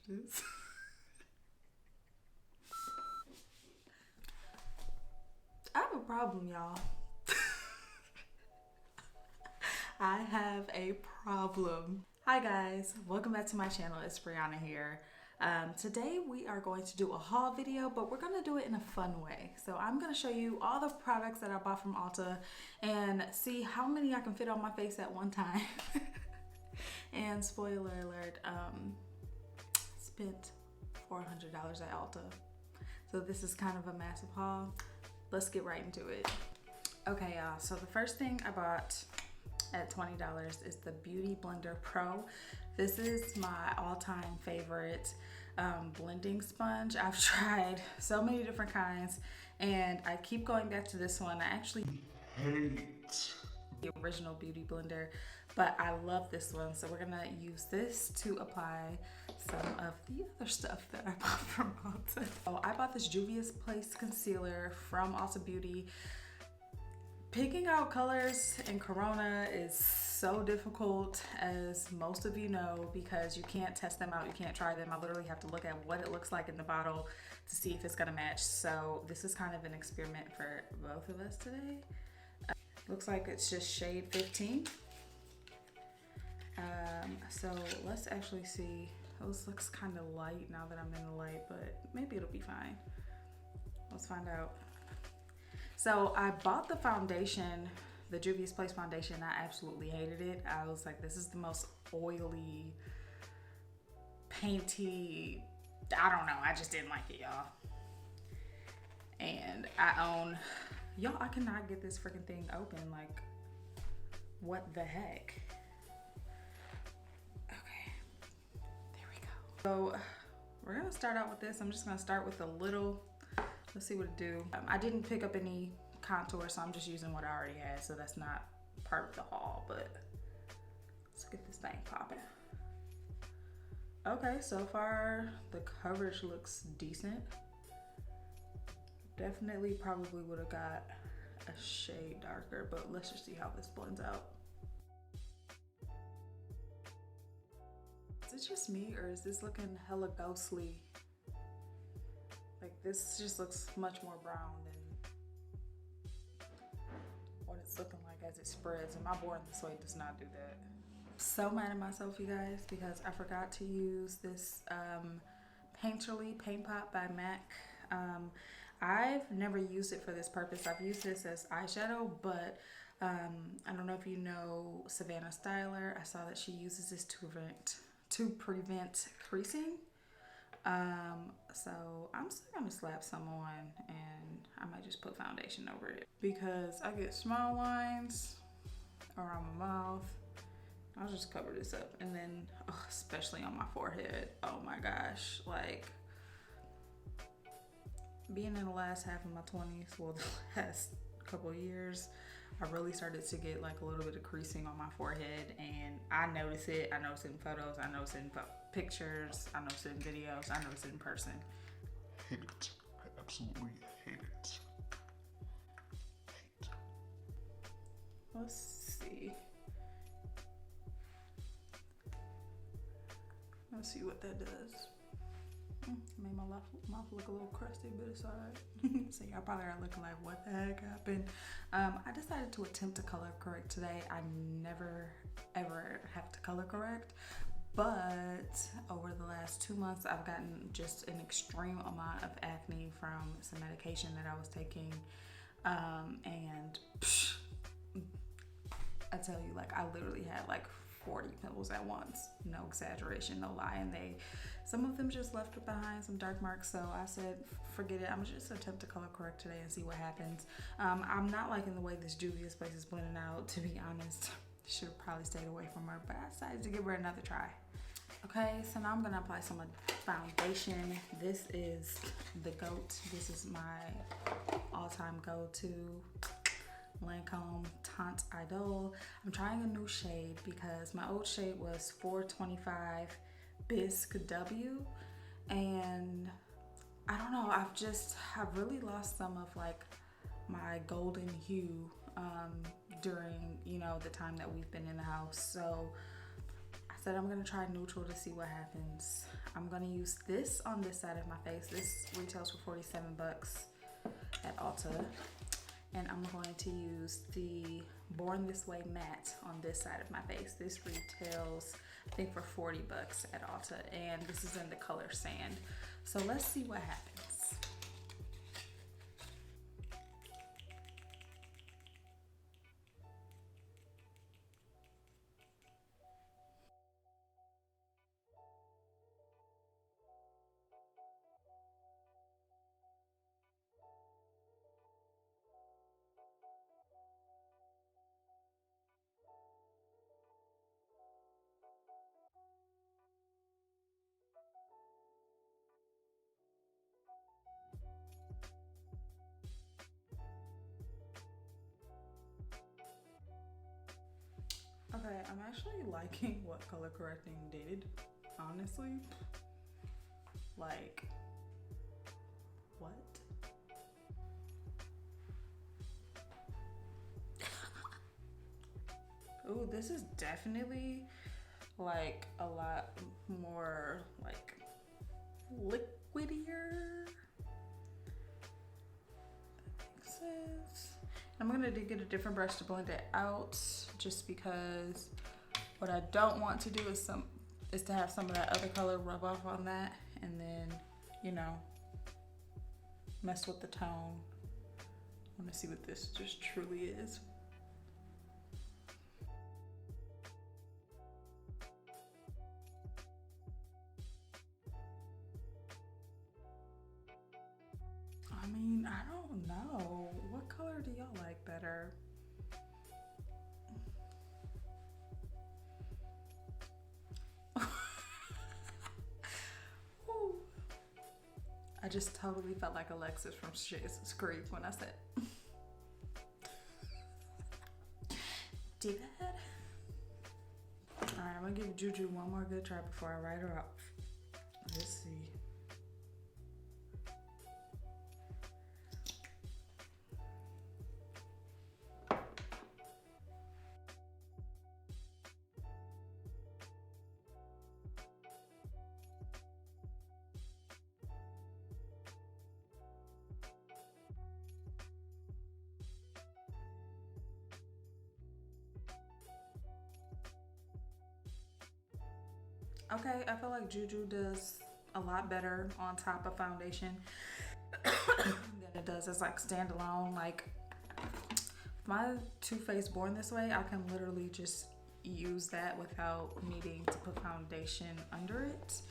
lashes. I have a problem, y'all. I have a problem. Hi guys, welcome back to my channel. It's Brianna here. Today we are going to do a haul video, but we're going to do it in a fun way. So I'm going to show you all the products that I bought from Ulta and see how many I can fit on my face at one time. And spoiler alert, spent $400 at Ulta. So this is kind of a massive haul. Let's get right into it. Okay, y'all, so the first thing I bought at $20 is the Beauty Blender Pro. This is my all-time favorite blending sponge. I've tried so many different kinds and I keep going back to this one. I actually hate the original Beauty Blender, but I love this one. So we're gonna use this to apply some of the other stuff that I bought from Ulta. So I bought this Juvia's Place concealer from Ulta Beauty. Picking out colors in Corona is so difficult, as most of you know, because you can't test them out, you can't try them. I literally have to look at what it looks like in the bottle to see if it's gonna match. So this is kind of an experiment for both of us today. Looks like it's just shade 15. So let's actually see. This looks kind of light now that I'm in the light, but maybe it'll be fine. Let's find out. So I bought the foundation, the Juvia's Place foundation. I absolutely hated it. I was like, this is the most oily, painty, I don't know. I just didn't like it, y'all. And y'all, I cannot get this freaking thing open. Like, what the heck? Okay, there we go. So we're gonna start out with this. I'm just gonna start with a little. Let's see what it do. I didn't pick up any contour, so I'm just using what I already had, so that's not part of the haul, but let's get this thing popping. Okay, so far the coverage looks decent. Definitely probably would have got a shade darker, but let's just see how this blends out. Is it just me, or is this looking hella ghostly? Like, this just looks much more brown than what it's looking like as it spreads, and my Born This Way does not do that. So mad at myself, you guys, because I forgot to use this Painterly Paint Pot by MAC. I've never used it for this purpose. I've used this as eyeshadow, but I don't know if you know Savannah Styler. I saw that she uses this to prevent creasing. So I'm still gonna slap some on, and I might just put foundation over it because I get small lines around my mouth. I'll just cover this up, and then especially on my forehead, oh my gosh, like being in the last half of my 20s, well, the last couple of years, I really started to get like a little bit of creasing on my forehead, and I notice it. I notice it in photos, I notice it in pictures, I notice it in videos, I notice it in person. Hate it. I absolutely hate it. Hate. Let's see. Let's see what that does. Made my mouth look a little crusty, but it's alright. So y'all probably are looking like, what the heck happened? I decided to attempt to color correct today. I never ever have to color correct, but over the last 2 months I've gotten just an extreme amount of acne from some medication that I was taking, and I tell you, like, I literally had like 40 pimples at once, no exaggeration, no lie, and some of them just left behind some dark marks. So I said, forget it, I'm just attempt to color correct today and see what happens. I'm not liking the way this Juvia's Place is blending out, to be honest. Should have probably stayed away from her, but I decided to give her another try. Okay, so now I'm gonna apply some foundation. This is the GOAT. This is my all-time go-to Lancome Teint Idole. I'm trying a new shade because my old shade was 425 Bisque W, and I don't know, I've really lost some of like my golden hue during, you know, the time that we've been in the house. So I said, I'm gonna try neutral to see what happens. I'm gonna use this on this side of my face. This retails for 47 bucks at Ulta. And I'm going to use the Born This Way matte on this side of my face. This retails, I think, for 40 bucks at Ulta, and this is in the color Sand. So let's see what happens. Okay, I'm actually liking what color correcting did, honestly. Like, what? Ooh, this is definitely like a lot more like liquidier. That makes sense. I'm gonna get a different brush to blend it out, just because what I don't want to do is to have some of that other color rub off on that and then, you know, mess with the tone. I want to see what this just truly is. I mean, I don't know. What color do y'all like better? I just totally felt like Alexis from Schitt's Creek when I said, did that? Alright, I'm gonna give Juju one more good try before I write her off. Let's see. Okay, I feel like Juju does a lot better on top of foundation than it does as like standalone. Like my Too Faced Born This Way, I can literally just use that without needing to put foundation under it.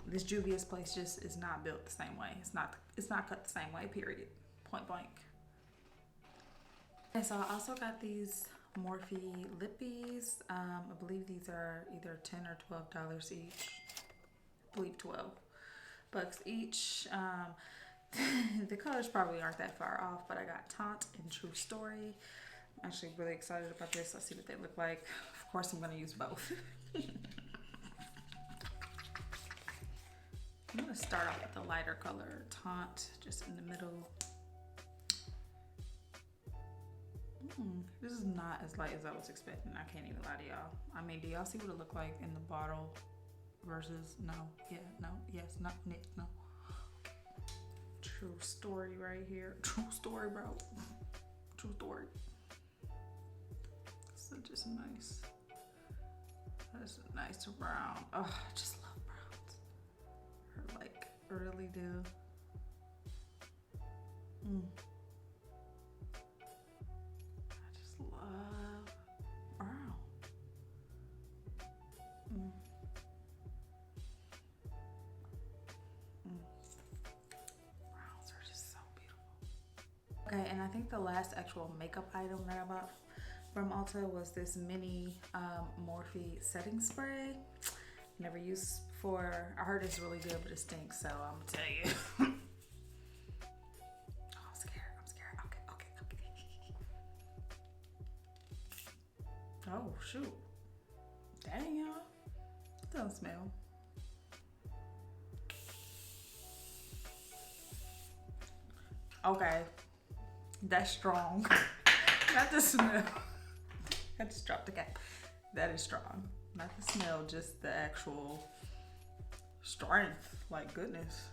This Juvia's Place just is not built the same way. It's not cut the same way, period. Point blank. And so I also got these Morphe lippies. I believe these are either $10 or $12 each. I believe 12 bucks each. The colors probably aren't that far off, but I got Taunt and True Story. I'm actually really excited about this. Let's see what they look like. Of course, I'm going to use both. I'm going to start off with the lighter color, Taunt, just in the middle. This is not as light as I was expecting. I can't even lie to y'all. I mean, do y'all see what it looked like in the bottle versus no? Yeah, no, yes, no, no. True Story right here. True Story, bro. True Story. So just nice. That's a nice brown. Oh, I just love browns. I like really do. Love brown. Browns are just so beautiful. Okay, and I think the last actual makeup item that I bought from Ulta was this mini Morphe setting spray. Never used before. I heard it's really good, but it stinks, so I'm gonna tell you. Oh shoot. Dang, y'all. It doesn't smell. Okay. That's strong. Not the smell. I just dropped the cap. That is strong. Not the smell, just the actual strength. Like, goodness.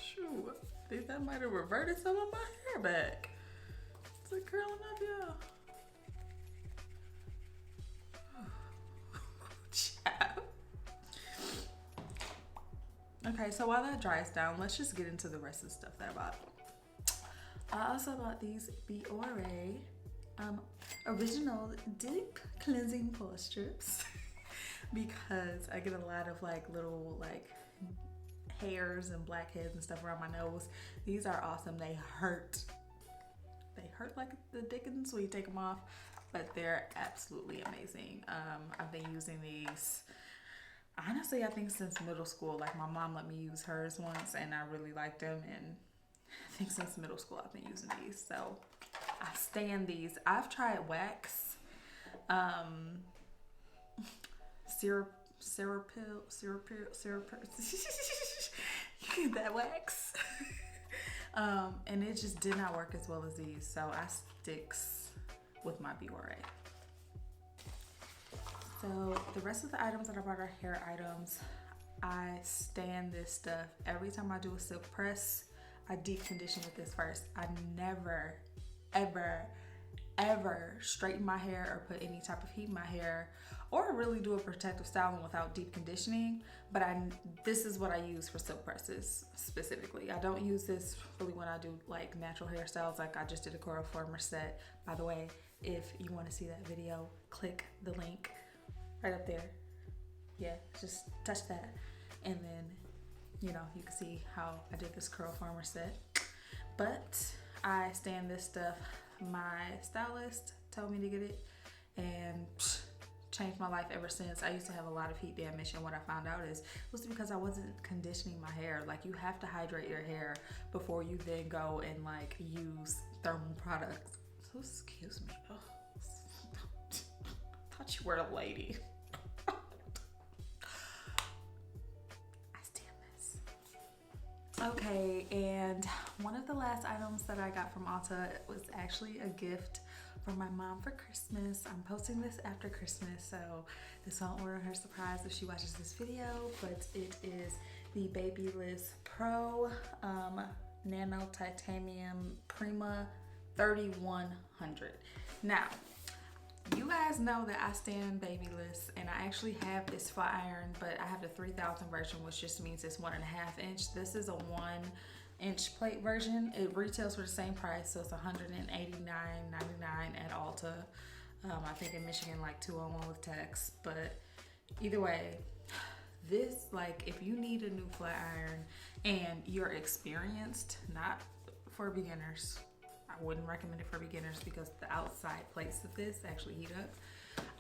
Shoot, I think that might have reverted some of my hair back. It's like curling up, y'all. Okay, so while that dries down, let's just get into the rest of the stuff that I bought. I also bought these Biore original deep cleansing pore strips because I get a lot of like little like hairs and blackheads and stuff around my nose. These are awesome. They hurt like the dickens when you take them off, but they're absolutely amazing. I've been using these honestly, I think since middle school. Like, my mom let me use hers once and I really liked them, and I think since middle school I've been using these, so I stand these. I've tried wax, syrup you get that wax. And it just did not work as well as these, so I sticks with my Biore. So the rest of the items that I bought are hair items. I stand this stuff. Every time I do a silk press, I deep condition with this first. I never, ever, ever straighten my hair or put any type of heat in my hair or really do a protective styling without deep conditioning. But this is what I use for silk presses specifically. I don't use this really when I do like natural hairstyles. Like, I just did a curl former set. By the way, if you want to see that video, click the link right up there. Yeah, just touch that, and then you know you can see how I did this curl former set. But I stand this stuff. My stylist told me to get it, and changed my life ever since. I used to have a lot of heat damage, and what I found out is it was because I wasn't conditioning my hair. Like, you have to hydrate your hair before you then go and like use thermal products. So excuse me. Oh. Thought you were a lady. I stand this. Okay, and one of the last items that I got from Ulta was actually a gift for my mom for Christmas. I'm posting this after Christmas, so this won't ruin her surprise if she watches this video, but it is the Babyliss Pro Nano Titanium Prima 3100. Now, you guys know that I stand Babyliss, and I actually have this flat iron, but I have the 3000 version, which just means it's 1.5 inch. This is a 1-inch plate version. It retails for the same price, so it's $189.99 at Ulta. I think in Michigan, like 201 with tax. But either way, this, like, if you need a new flat iron and you're experienced, not for beginners. I wouldn't recommend it for beginners because the outside plates of this actually heat up.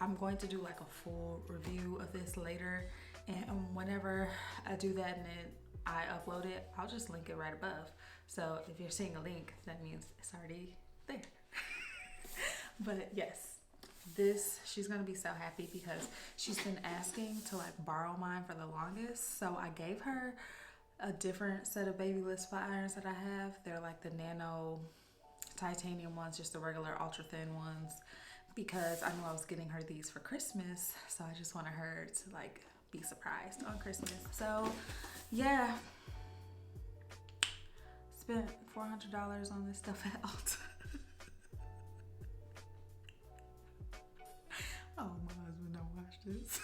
I'm going to do like a full review of this later, and whenever I do that and then I upload it, I'll just link it right above. So if you're seeing a link, that means it's already there. But yes, this, she's gonna be so happy because she's been asking to like borrow mine for the longest. So I gave her a different set of Babyliss flat irons that I have. They're like the nano titanium ones, just the regular ultra thin ones, because I knew I was getting her these for Christmas, so I just wanted her to like be surprised on Christmas. So yeah, spent $400 on this stuff at Ulta. Oh, my husband don't watch this.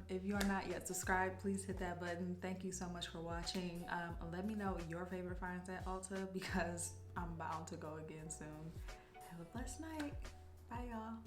If you are not yet subscribed, please hit that button. Thank you so much for watching. Let me know your favorite finds at Ulta because I'm bound to go again soon. Have a blessed night. Bye, y'all.